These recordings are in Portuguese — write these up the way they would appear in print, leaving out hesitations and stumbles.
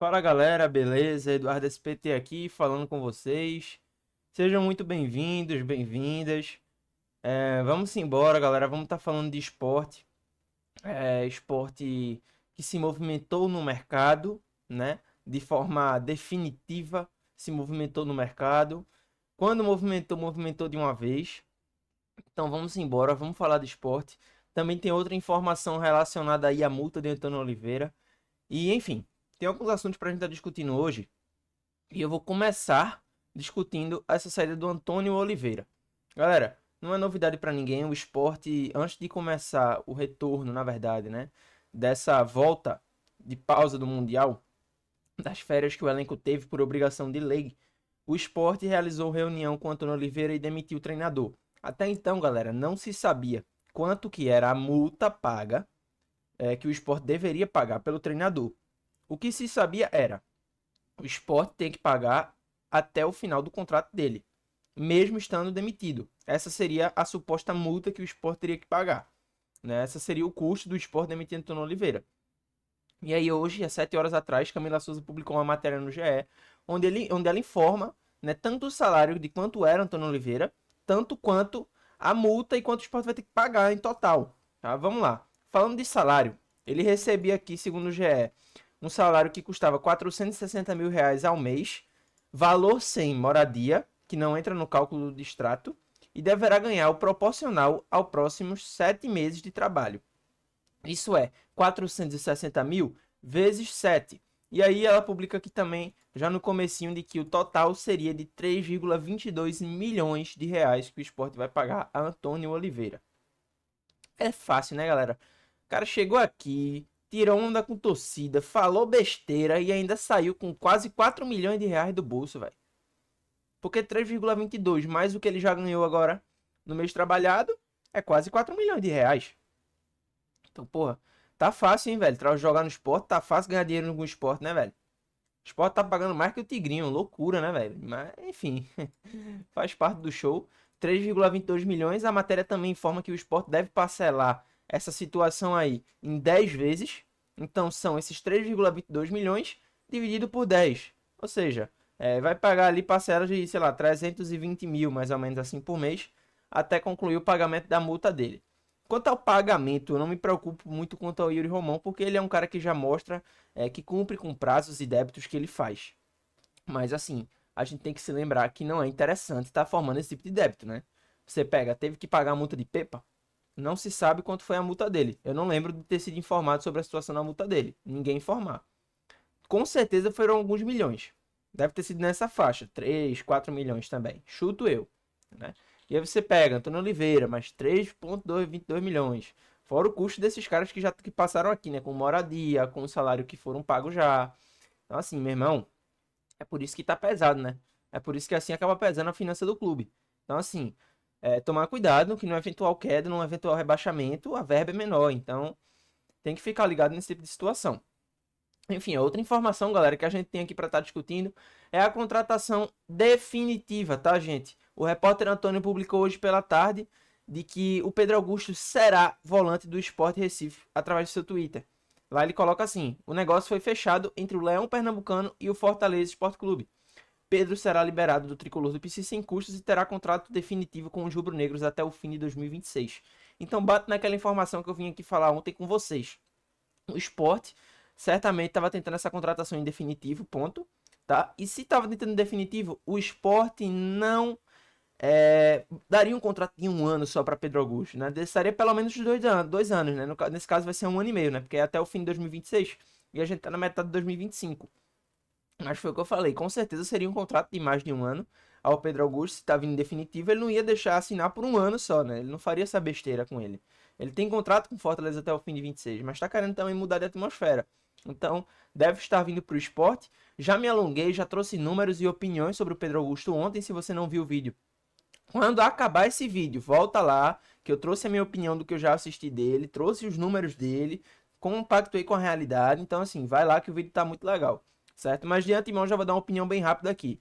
Fala galera, beleza? Eduardo SPT aqui falando com vocês. Sejam muito bem-vindos, bem-vindas. Vamos embora, galera. Vamos estar falando de esporte. Esporte que se movimentou no mercado, né? De forma definitiva, se movimentou no mercado. Quando movimentou, movimentou de uma vez. Então vamos embora, vamos falar de esporte. Também tem outra informação relacionada aí à multa de Antônio Oliveira. E enfim, tem alguns assuntos para a gente estar discutindo hoje. E eu vou começar discutindo essa saída do Antônio Oliveira. Galera, não é novidade para ninguém. O esporte, antes de começar o retorno, na verdade, né? Dessa volta de pausa do Mundial, das férias que o elenco teve por obrigação de lei, o esporte realizou reunião com o Antônio Oliveira e demitiu o treinador. Até então, galera, não se sabia quanto que era a multa paga que o esporte deveria pagar pelo treinador. O que se sabia era o esporte tem que pagar até o final do contrato dele, mesmo estando demitido. Essa seria a suposta multa que o esporte teria que pagar. Né? Essa seria o custo do esporte demitindo Antônio Oliveira. E aí hoje, há 7 horas atrás, Camila Souza publicou uma matéria no GE, onde ela informa, né, tanto o salário de quanto era Antônio Oliveira, tanto quanto a multa e quanto o esporte vai ter que pagar em total. Tá? Vamos lá. Falando de salário, ele recebia aqui, segundo o GE, um salário que custava 460 mil reais ao mês, valor sem moradia, que não entra no cálculo de extrato, e deverá ganhar o proporcional aos próximos 7 meses de trabalho. Isso é 460 mil vezes 7. E aí ela publica aqui também, já no comecinho, de que o total seria de 3,22 milhões de reais que o esporte vai pagar a Antônio Oliveira. É fácil, né, galera? O cara chegou aqui, tirou onda com torcida, falou besteira e ainda saiu com quase 4 milhões de reais do bolso, velho. Porque 3,22 mais o que ele já ganhou agora no mês trabalhado é quase 4 milhões de reais. Então, porra, tá fácil, hein, velho? Jogar no esporte, tá fácil ganhar dinheiro no esporte, né, velho? O esporte tá pagando mais que o Tigrinho, loucura, né, velho? Mas, enfim, faz parte do show. 3,22 milhões. A matéria também informa que o esporte deve parcelar essa situação aí em 10 vezes. Então, são esses 3,22 milhões dividido por 10. Ou seja, vai pagar ali parcelas de, sei lá, 320 mil, mais ou menos assim, por mês, até concluir o pagamento da multa dele. Quanto ao pagamento, eu não me preocupo muito quanto ao Yuri Romão, porque ele é um cara que já mostra que cumpre com prazos e débitos que ele faz. Mas assim, a gente tem que se lembrar que não é interessante estar formando esse tipo de débito, né? Você pega, teve que pagar a multa de Pepa, não se sabe quanto foi a multa dele. Eu não lembro de ter sido informado sobre a situação da multa dele. Ninguém informar. Com certeza foram alguns milhões. Deve ter sido nessa faixa, 3, 4 milhões também. Chuto eu, né? E aí você pega Antônio Oliveira, mais 3,22 milhões. Fora o custo desses caras que passaram aqui, né? Com moradia, com o salário que foram pagos já. Então, assim, meu irmão, é por isso que tá pesado, né? É por isso que assim acaba pesando a finança do clube. Então, assim, tomar cuidado que no eventual queda, no eventual rebaixamento, a verba é menor. Então, tem que ficar ligado nesse tipo de situação. Enfim, outra informação, galera, que a gente tem aqui para estar discutindo é a contratação definitiva, tá, gente? O repórter Antônio publicou hoje pela tarde de que o Pedro Augusto será volante do Sport Recife através do seu Twitter. Lá ele coloca assim: o negócio foi fechado entre o Leão Pernambucano e o Fortaleza Esporte Clube. Pedro será liberado do tricolor do PC sem custos e terá contrato definitivo com os rubro-negros até o fim de 2026. Então bate naquela informação que eu vim aqui falar ontem com vocês. O Sport certamente estava tentando essa contratação em definitivo, ponto. Tá? E se estava tentando em definitivo, o Sport não daria um contrato de 1 ano só para Pedro Augusto, né? Seria pelo menos 2 anos, né? Nesse caso vai ser 1 ano e meio, né? Porque é até o fim de 2026 e a gente tá na metade de 2025. Mas foi o que eu falei, com certeza seria um contrato de mais de 1 ano ao Pedro Augusto, se tá vindo definitivo, ele não ia deixar assinar por 1 ano só, né? Ele não faria essa besteira com ele. Ele tem contrato com Fortaleza até o fim de 26, mas tá querendo também mudar de atmosfera. Então, deve estar vindo pro esporte. Já me alonguei, já trouxe números e opiniões sobre o Pedro Augusto ontem, se você não viu o vídeo. Quando acabar esse vídeo, volta lá, que eu trouxe a minha opinião do que eu já assisti dele, trouxe os números dele, compactuei com a realidade. Então, assim, vai lá que o vídeo tá muito legal, certo? Mas de antemão já vou dar uma opinião bem rápida aqui.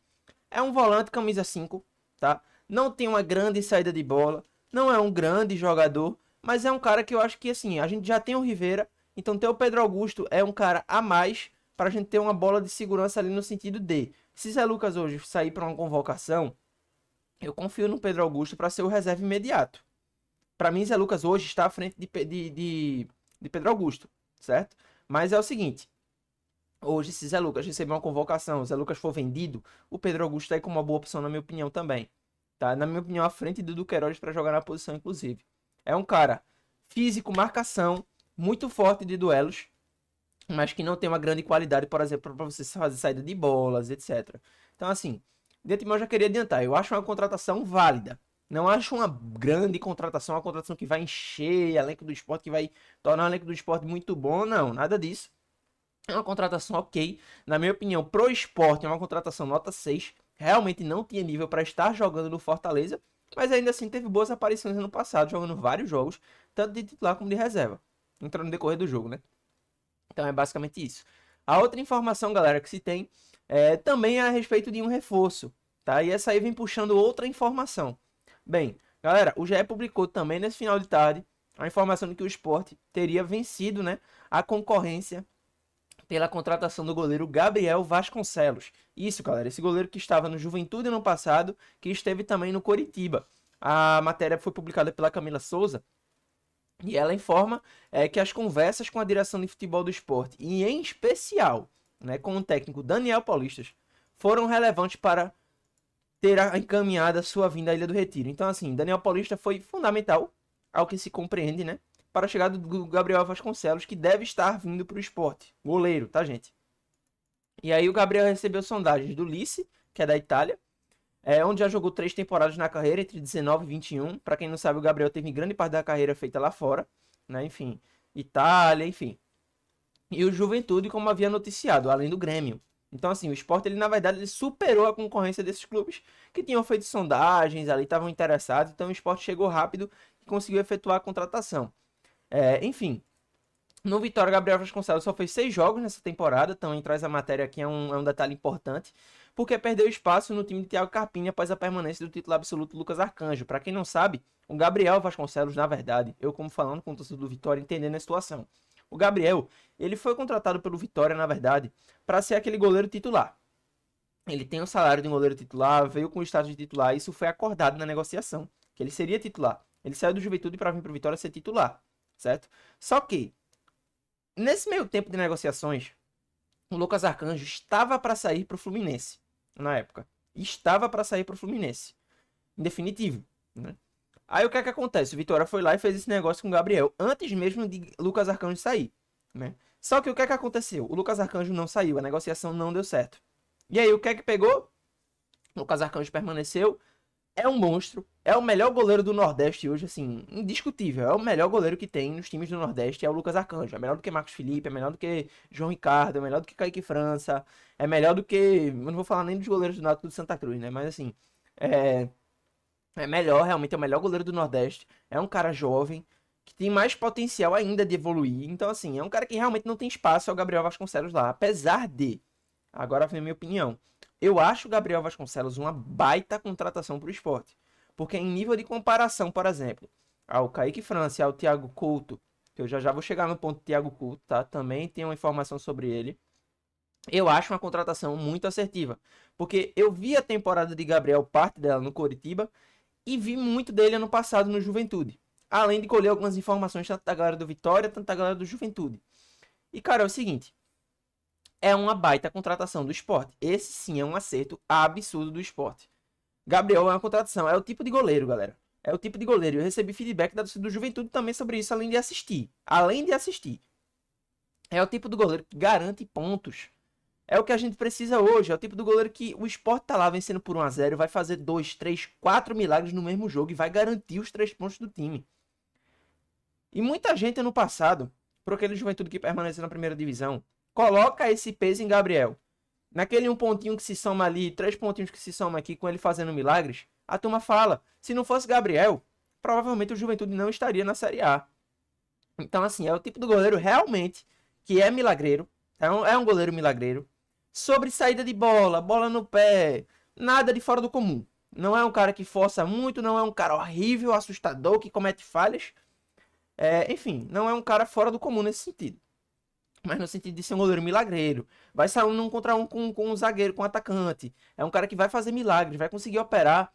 É um volante camisa 5, tá? Não tem uma grande saída de bola, não é um grande jogador, mas é um cara que eu acho que, assim, a gente já tem o Rivera, então ter o Pedro Augusto é um cara a mais pra gente ter uma bola de segurança ali no sentido de, se Zé Lucas hoje sair para uma convocação, eu confio no Pedro Augusto para ser o reserva imediato. Para mim, Zé Lucas hoje está à frente de Pedro Augusto, certo? Mas é o seguinte, hoje se Zé Lucas receber uma convocação, Zé Lucas for vendido, o Pedro Augusto está aí como uma boa opção na minha opinião também. Tá? Na minha opinião, à frente do Duqueiroz para jogar na posição, inclusive. É um cara físico, marcação, muito forte de duelos, mas que não tem uma grande qualidade, por exemplo, para você fazer saída de bolas, etc. Então, assim, de antemão eu já queria adiantar. Eu acho uma contratação válida. Não acho uma grande contratação, uma contratação que vai encher elenco do esporte, que vai tornar o elenco do esporte muito bom. Não, nada disso. É uma contratação ok. Na minha opinião, pro esporte é uma contratação nota 6. Realmente não tinha nível para estar jogando no Fortaleza, mas ainda assim teve boas aparições no passado, jogando vários jogos, tanto de titular como de reserva. Entrando no decorrer do jogo, né? Então é basicamente isso. A outra informação, galera, que se tem também é a respeito de um reforço, tá? E essa aí vem puxando outra informação. Bem, galera, o GE publicou também nesse final de tarde a informação de que o Sport teria vencido, né, a concorrência pela contratação do goleiro Gabriel Vasconcelos. Isso, galera, esse goleiro que estava no Juventude ano passado, que esteve também no Coritiba. A matéria foi publicada pela Camila Souza e ela informa que as conversas com a direção de futebol do esporte, e em especial, né, com o técnico Daniel Paulistas, foram relevantes para ter encaminhado a sua vinda à Ilha do Retiro. Então, assim, Daniel Paulista foi fundamental, ao que se compreende, né, para a chegada do Gabriel Vasconcelos, que deve estar vindo para o esporte. Goleiro, tá, gente? E aí o Gabriel recebeu sondagens do Lice, que é da Itália, onde já jogou 3 temporadas na carreira, entre 19 e 21. Para quem não sabe, o Gabriel teve grande parte da carreira feita lá fora, né? Enfim, Itália, enfim. E o Juventude, como havia noticiado, além do Grêmio. Então, assim, o Sport, ele na verdade, ele superou a concorrência desses clubes que tinham feito sondagens ali, estavam interessados. Então, o Sport chegou rápido e conseguiu efetuar a contratação. Enfim, no Vitória, Gabriel Vasconcelos só fez 6 jogos nessa temporada, também traz a matéria aqui, é um detalhe importante, porque perdeu espaço no time de Thiago Carpini após a permanência do titular absoluto Lucas Arcanjo. Para quem não sabe, o Gabriel Vasconcelos, na verdade, eu como falando com o torcedor do Vitória, entendendo a situação. O Gabriel, ele foi contratado pelo Vitória, na verdade, para ser aquele goleiro titular. Ele tem o salário de um goleiro titular, veio com o status de titular, isso foi acordado na negociação, que ele seria titular. Ele saiu do Juventude para vir para o Vitória ser titular, certo? Só que nesse meio tempo de negociações, o Lucas Arcanjo estava para sair para o Fluminense, na época. Estava para sair para o Fluminense. Em definitivo, né? Aí o que é que acontece? O Vitória foi lá e fez esse negócio com o Gabriel, antes mesmo de Lucas Arcanjo sair, né? Só que o que é que aconteceu? O Lucas Arcanjo não saiu, a negociação não deu certo. E aí o que é que pegou? O Lucas Arcanjo permaneceu, é um monstro, é o melhor goleiro do Nordeste hoje, assim, indiscutível. É o melhor goleiro que tem nos times do Nordeste, é o Lucas Arcanjo. É melhor do que Marcos Felipe, é melhor do que João Ricardo, é melhor do que Kaique França, é melhor do que... Eu não vou falar nem dos goleiros do Náutico do Santa Cruz, né? Mas assim, é melhor, realmente é o melhor goleiro do Nordeste. É um cara jovem, que tem mais potencial ainda de evoluir. Então, assim, é um cara que realmente não tem espaço, é o Gabriel Vasconcelos lá. Apesar de, agora vem a minha opinião, eu acho o Gabriel Vasconcelos uma baita contratação para o esporte. Porque em nível de comparação, por exemplo, ao Kaique França e ao Thiago Couto, que eu já vou chegar no ponto do Thiago Couto, tá? Também tem uma informação sobre ele. Eu acho uma contratação muito assertiva. Porque eu vi a temporada de Gabriel, parte dela no Coritiba, e vi muito dele ano passado no Juventude. Além de colher algumas informações tanto da galera do Vitória, tanto da galera do Juventude. E, cara, é o seguinte. É uma baita contratação do esporte. Esse sim é um acerto absurdo do esporte. Gabriel é uma contratação. É o tipo de goleiro, galera. É o tipo de goleiro. Eu recebi feedback da torcida do Juventude também sobre isso, além de assistir. Além de assistir. É o tipo do goleiro que garante pontos. É o que a gente precisa hoje. É o tipo do goleiro que o Sport tá lá vencendo por 1 a 0, vai fazer 2, 3, 4 milagres no mesmo jogo e vai garantir os 3 pontos do time. E muita gente no passado, por aquele Juventude que permaneceu na primeira divisão, coloca esse peso em Gabriel. Naquele 1 pontinho que se soma ali, 3 pontinhos que se soma aqui com ele fazendo milagres, a turma fala, se não fosse Gabriel, provavelmente o Juventude não estaria na Série A. Então, assim, é o tipo do goleiro realmente que é milagreiro, é um goleiro milagreiro. Sobre saída de bola, bola no pé, nada de fora do comum. Não é um cara que força muito, não é um cara horrível, assustador, que comete falhas. Enfim, não é um cara fora do comum nesse sentido. mas no sentido de ser um goleiro milagreiro. Vai sair um contra um com um zagueiro, com um atacante. É um cara que vai fazer milagres, vai conseguir operar.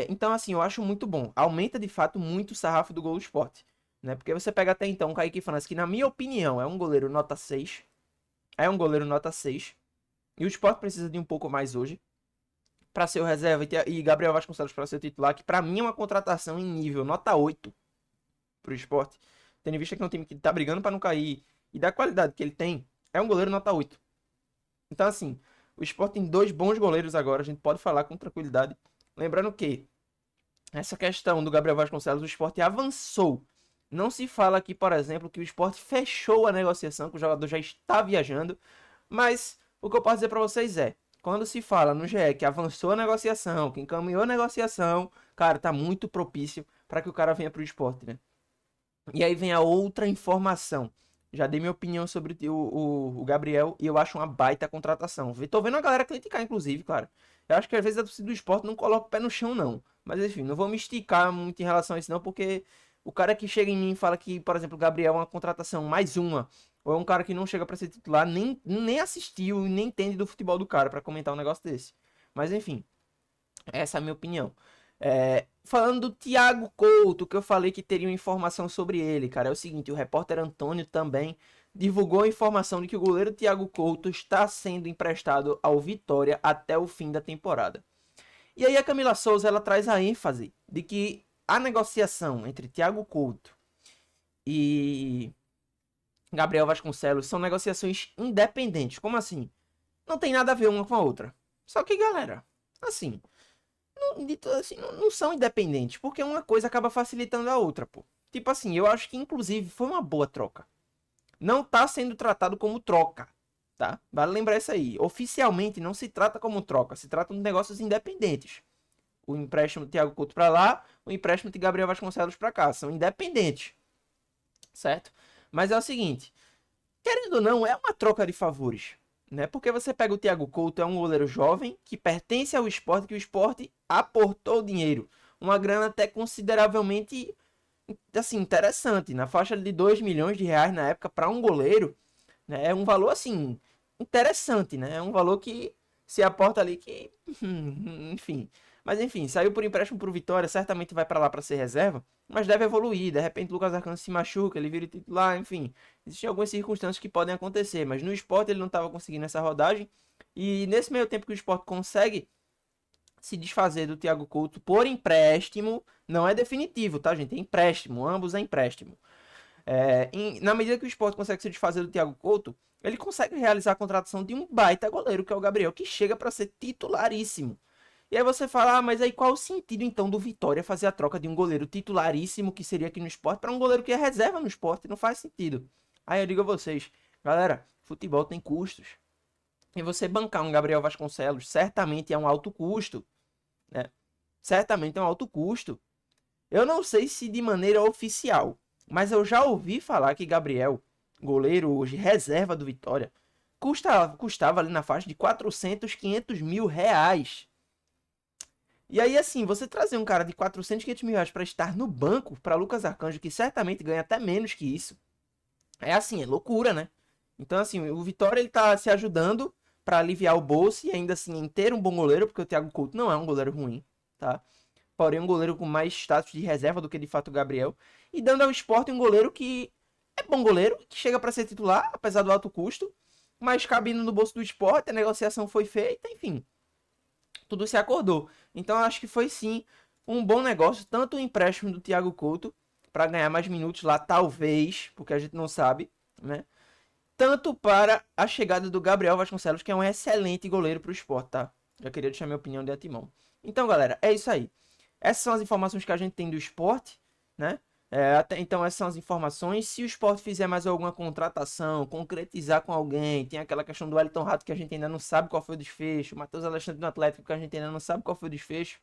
Então, assim, eu acho muito bom. Aumenta de fato muito o sarrafo do Gol do Sport. Né? Porque você pega até então o Kaique França, que na minha opinião é um goleiro nota 6. É um goleiro nota 6. E o Sport precisa de um pouco mais hoje para ser o reserva e Gabriel Vasconcelos para ser o titular, que para mim é uma contratação em nível nota 8 pro Sport. Tendo em vista que é um time que tá brigando para não cair e da qualidade que ele tem, é um goleiro nota 8. Então, assim, o Sport tem dois bons goleiros agora, a gente pode falar com tranquilidade. Lembrando que essa questão do Gabriel Vasconcelos, o Sport avançou. Não se fala aqui, por exemplo, que o Sport fechou a negociação, que o jogador já está viajando, mas o que eu posso dizer para vocês é, quando se fala no GE que avançou a negociação, que encaminhou a negociação, cara, tá muito propício para que o cara venha pro Sport, né? E aí vem a outra informação. Já dei minha opinião sobre o Gabriel e eu acho uma baita contratação. Tô vendo a galera criticar, inclusive, claro. Eu acho que às vezes a torcida do esporte não coloca o pé no chão, não. Mas enfim, não vou me esticar muito em relação a isso, não, porque o cara que chega em mim e fala que, por exemplo, o Gabriel é uma contratação mais uma, ou é um cara que não chega pra ser titular, nem assistiu, nem entende do futebol do cara pra comentar um negócio desse. Mas enfim, essa é a minha opinião. Falando do Thiago Couto, que eu falei que teria uma informação sobre ele, cara, é o seguinte, o repórter Antônio também divulgou a informação de que o goleiro Thiago Couto está sendo emprestado ao Vitória até o fim da temporada. E aí a Camila Souza, ela traz a ênfase de que a negociação entre Thiago Couto e Gabriel Vasconcelos são negociações independentes. Como assim? Não tem nada a ver uma com a outra. Só que, galera, assim, não são independentes, porque uma coisa acaba facilitando a outra, pô. Tipo assim, eu acho que inclusive foi uma boa troca. Não tá sendo tratado como troca, tá? Vale lembrar isso aí. Oficialmente não se trata como troca, se trata de negócios independentes. O empréstimo de Thiago Couto para lá, o empréstimo de Gabriel Vasconcelos para cá, são independentes, certo? Mas é o seguinte, querendo ou não, é uma troca de favores. Né? Porque você pega o Thiago Couto, é um goleiro jovem que pertence ao esporte, que o esporte aportou dinheiro. Uma grana até consideravelmente assim, interessante. Na faixa de 2 milhões de reais na época para um goleiro. Né? É um valor assim, interessante. Né? É um valor que se aporta ali que. Enfim. Mas enfim, saiu por empréstimo pro Vitória, certamente vai para lá para ser reserva, mas deve evoluir. De repente o Lucas Arcanjo se machuca, ele vira titular, enfim. Existem algumas circunstâncias que podem acontecer, mas no esporte ele não estava conseguindo essa rodagem. E nesse meio tempo que o esporte consegue se desfazer do Thiago Couto por empréstimo, não é definitivo, tá, gente? É empréstimo, ambos é empréstimo. Na medida que o esporte consegue se desfazer do Thiago Couto, ele consegue realizar a contratação de um baita goleiro, que é o Gabriel, que chega para ser titularíssimo. E aí você fala, mas aí qual o sentido então do Vitória fazer a troca de um goleiro titularíssimo que seria aqui no esporte para um goleiro que é reserva no esporte? Não faz sentido. Aí eu digo a vocês, galera, futebol tem custos. E você bancar um Gabriel Vasconcelos certamente é um alto custo, né? Certamente é um alto custo. Eu não sei se de maneira oficial, mas eu já ouvi falar que Gabriel, goleiro hoje reserva do Vitória, custava ali na faixa de 400, 500 mil reais. E aí, assim, você trazer um cara de 400, 500 mil reais para estar no banco, para Lucas Arcanjo, que certamente ganha até menos que isso, é assim, é loucura, né? Então, assim, o Vitória ele tá se ajudando para aliviar o bolso e ainda assim em ter um bom goleiro, porque o Thiago Couto não é um goleiro ruim, tá? Porém, um goleiro com mais status de reserva do que de fato o Gabriel. E dando ao Sport um goleiro que é bom goleiro, que chega para ser titular, apesar do alto custo, mas cabendo no bolso do Sport, a negociação foi feita, enfim, tudo se acordou. Então acho que foi sim um bom negócio, tanto o empréstimo do Thiago Couto para ganhar mais minutos lá, talvez, porque a gente não sabe, né? Tanto para a chegada do Gabriel Vasconcelos, que é um excelente goleiro para o Sport, tá? Já queria deixar minha opinião de antemão. Então, galera, é isso aí. Essas são as informações que a gente tem do esporte, né? Até então, essas são as informações. Se o esporte fizer mais alguma contratação, concretizar com alguém, tem aquela questão do Wellington Rato que a gente ainda não sabe qual foi o desfecho, o Matheus Alexandre do Atlético que a gente ainda não sabe qual foi o desfecho,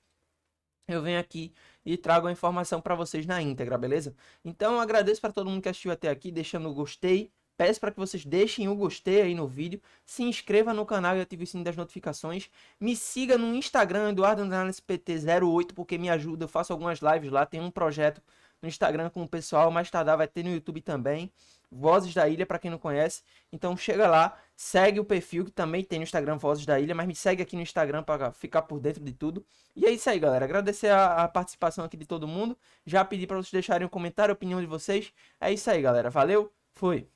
eu venho aqui e trago a informação para vocês na íntegra, beleza? Então, eu agradeço para todo mundo que assistiu até aqui, deixando o gostei. Peço para que vocês deixem o gostei aí no vídeo, se inscreva no canal e ative o sininho das notificações. Me siga no Instagram, EduardoPT08, porque me ajuda, eu faço algumas lives lá, tem um projeto no Instagram com o pessoal, mais tardar vai ter no YouTube também. Vozes da Ilha, para quem não conhece. Então chega lá, segue o perfil que também tem no Instagram Vozes da Ilha, mas me segue aqui no Instagram para ficar por dentro de tudo. E é isso aí, galera. Agradecer a participação aqui de todo mundo. Já pedi para vocês deixarem um comentário, a opinião de vocês. É isso aí, galera. Valeu, fui.